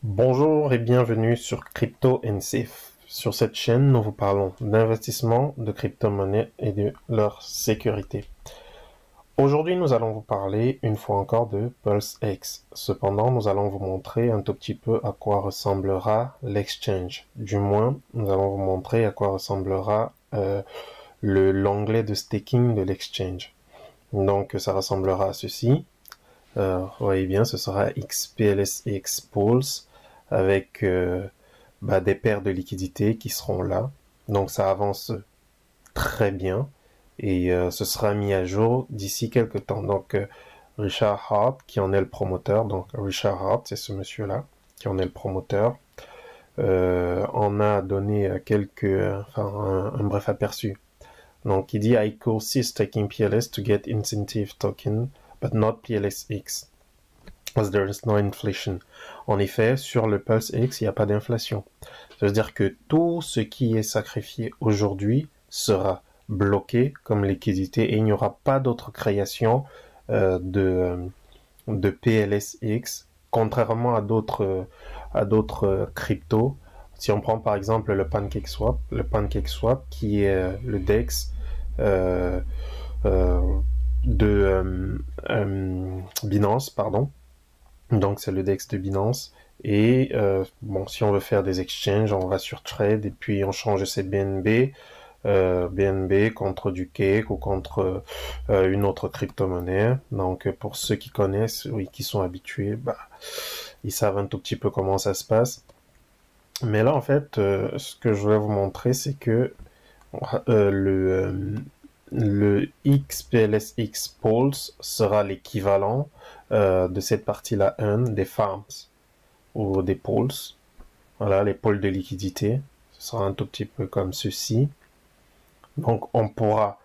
Bonjour et bienvenue sur Crypto and Safe. Sur cette chaîne, nous vous parlons d'investissement, de crypto-monnaies et de leur sécurité. Aujourd'hui, nous allons vous parler une fois encore de PulseX. Cependant, nous allons vous montrer un tout petit peu à quoi ressemblera l'exchange. Du moins, nous allons vous montrer à quoi ressemblera l'onglet de staking de l'exchange. Donc, ça ressemblera à ceci. Vous voyez bien, ce sera XPLSX Pools avec des paires de liquidités qui seront là. Donc ça avance très bien et ce sera mis à jour d'ici quelques temps. Donc Richard Hart qui en est le promoteur, donc Richard Hart c'est ce monsieur-là qui en est le promoteur, en a donné un bref aperçu. Donc il dit I could see staking PLS to get incentive token but not PLSX. As there is no inflation. En effet, sur le PulseX, il n'y a pas d'inflation. Ça veut dire que tout ce qui est sacrifié aujourd'hui sera bloqué comme liquidité et il n'y aura pas d'autre création de PLSX, contrairement à d'autres cryptos. Si on prend par exemple le PancakeSwap qui est le DEX euh, de Binance, pardon. Donc c'est le DEX de Binance. Et bon, si on veut faire des exchanges, on va sur Trade et puis on change ses BNB, BNB contre du Cake ou contre une autre crypto-monnaie. Donc pour ceux qui connaissent, oui, qui sont habitués, ils savent un tout petit peu comment ça se passe. Mais là en fait, ce que je voulais vous montrer, c'est que le XPLSX Pulse sera l'équivalent de cette partie-là 1 des farms ou des pools. Voilà, les pôles de liquidité. Ce sera un tout petit peu comme ceci. Donc, on pourra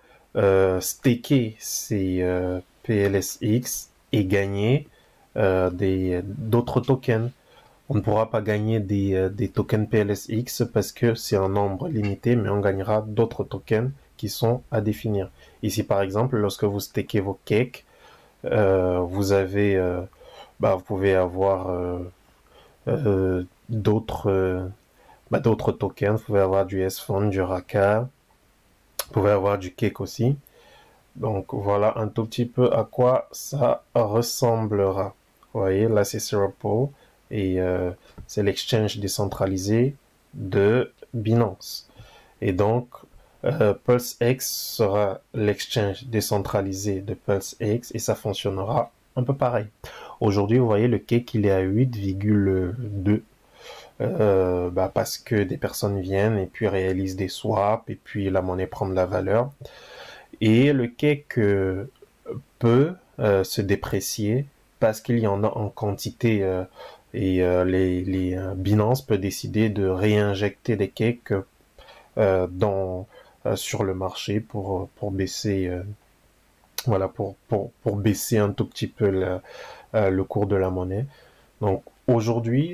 staker ces PLSX et gagner d'autres tokens. On ne pourra pas gagner des tokens PLSX parce que c'est un nombre limité, mais on gagnera d'autres tokens qui sont à définir. Ici, par exemple, lorsque vous stakez vos cakes, vous pouvez avoir d'autres tokens. Vous pouvez avoir du S-Fund, du Raka, vous pouvez avoir du cake aussi. Donc voilà un tout petit peu à quoi ça ressemblera. Vous voyez, là c'est Syrupo et c'est l'exchange décentralisé de Binance. Et donc, PulseX sera l'exchange décentralisé de PulseX et ça fonctionnera un peu pareil. Aujourd'hui, vous voyez, le cake, il est à 8,2 parce que des personnes viennent et puis réalisent des swaps et puis la monnaie prend de la valeur. Et le cake peut se déprécier parce qu'il y en a en quantité et les Binance peut décider de réinjecter des cakes sur le marché pour baisser pour baisser un tout petit peu le cours de la monnaie. Donc aujourd'hui,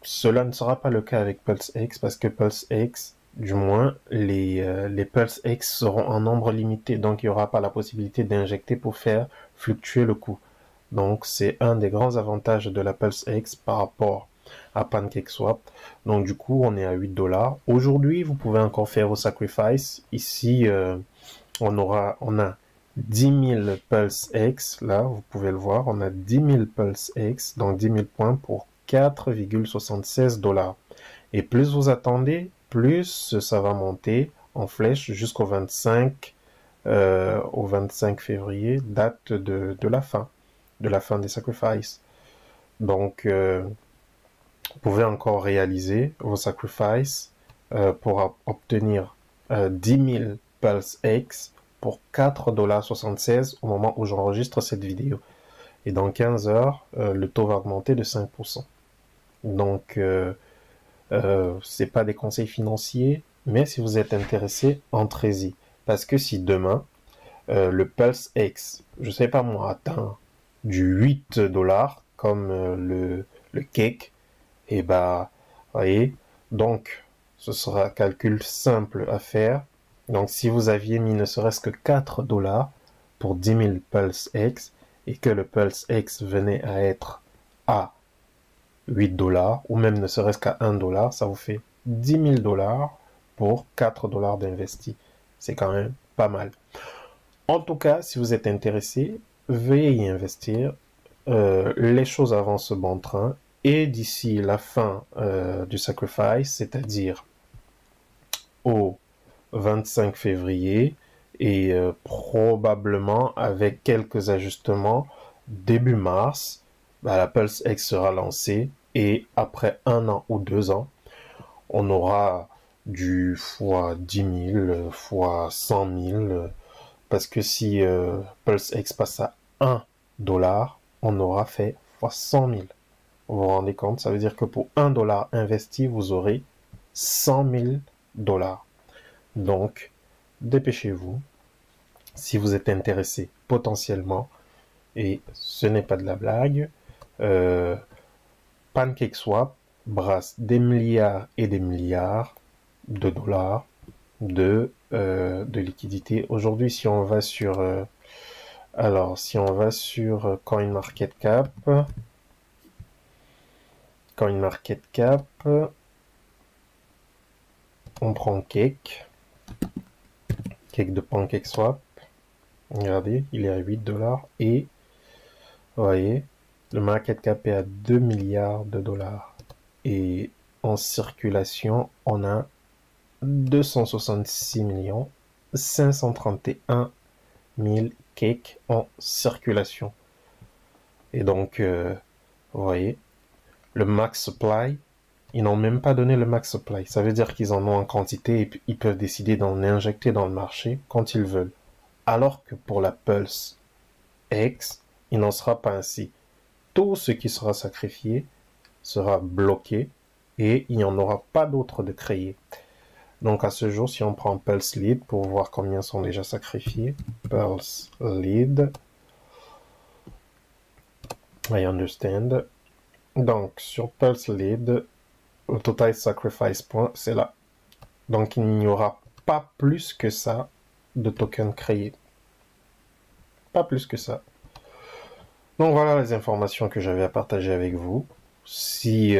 cela ne sera pas le cas avec PulseX parce que PulseX, du moins, les PulseX seront en nombre limité, donc il n'y aura pas la possibilité d'injecter pour faire fluctuer le coût. Donc c'est un des grands avantages de la PulseX par rapport à PancakeSwap. Donc du coup, on est à 8 $. Aujourd'hui, vous pouvez encore faire vos sacrifices. Ici, on a 10 000 PulseX, là, vous pouvez le voir, on a 10 000 PulseX, donc 10 000 points pour 4,76 $. Et plus vous attendez, plus ça va monter en flèche jusqu'au 25, au 25 février, date de la fin des sacrifices. Donc, vous pouvez encore réaliser vos sacrifices pour obtenir 10 000 PulseX pour 4,76 $ au moment où j'enregistre cette vidéo. Et dans 15 heures, le taux va augmenter de 5%. Donc, c'est pas des conseils financiers, mais si vous êtes intéressé, entrez-y. Parce que si demain, le PulseX, je sais pas moi, atteint du 8 $ comme le cake, et voyez, donc, ce sera un calcul simple à faire. Donc, si vous aviez mis ne serait-ce que 4 $ pour 10 000 PulseX et que le PulseX venait à être à $8, ou même ne serait-ce qu'à $1, ça vous fait 10 000 dollars pour $4 d'investi. C'est quand même pas mal. En tout cas, si vous êtes intéressé, veuillez y investir. Les choses avancent bon train. Et d'ici la fin du sacrifice, c'est-à-dire au 25 février, et probablement avec quelques ajustements, début mars, la Pulse X sera lancée. Et après 1 an ou 2 ans, on aura du fois 10 000, fois 100 000, parce que si Pulse X passe à $1, on aura fait fois 100 000. Vous vous rendez compte? Ça veut dire que pour $1 investi, vous aurez 100 000 dollars. Donc, dépêchez-vous. Si vous êtes intéressé potentiellement, et ce n'est pas de la blague, PancakeSwap brasse des milliards et des milliards de dollars de liquidité. Aujourd'hui, si on va sur CoinMarketCap, on prend Cake de PancakeSwap. Regardez, il est à $8 et vous voyez, le market cap est à 2 milliards de dollars. Et en circulation, on a 266 531 000 cakes en circulation. Et donc, vous voyez, le max supply, ils n'ont même pas donné le max supply. Ça veut dire qu'ils en ont en quantité et ils peuvent décider d'en injecter dans le marché quand ils veulent. Alors que pour la Pulse X, il n'en sera pas ainsi. Tout ce qui sera sacrifié sera bloqué et il n'y en aura pas d'autre de créé. Donc à ce jour, si on prend Pulse Lead pour voir combien sont déjà sacrifiés, Pulse Lead, I understand. Donc sur Pulse Lead, le total sacrifice point, c'est là. Donc il n'y aura pas plus que ça de tokens créés. Pas plus que ça. Donc voilà les informations que j'avais à partager avec vous. Si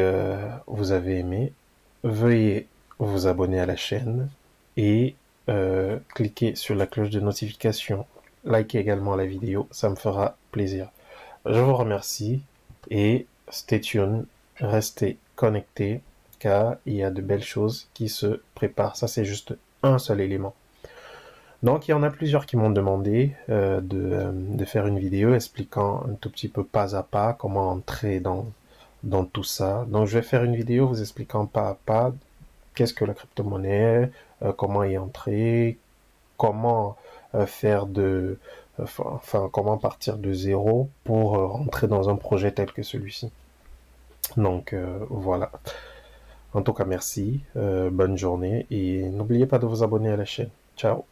vous avez aimé, veuillez vous abonner à la chaîne et cliquez sur la cloche de notification. Likez également la vidéo, ça me fera plaisir. Je vous remercie et stay tuned, restez connectés car il y a de belles choses qui se préparent. Ça c'est juste un seul élément. Donc il y en a plusieurs qui m'ont demandé de faire une vidéo expliquant un tout petit peu pas à pas comment entrer dans tout ça. Donc je vais faire une vidéo vous expliquant pas à pas qu'est-ce que la crypto-monnaie, comment y entrer, comment comment partir de zéro pour rentrer dans un projet tel que celui-ci. Donc voilà. En tout cas merci, bonne journée et n'oubliez pas de vous abonner à la chaîne. Ciao.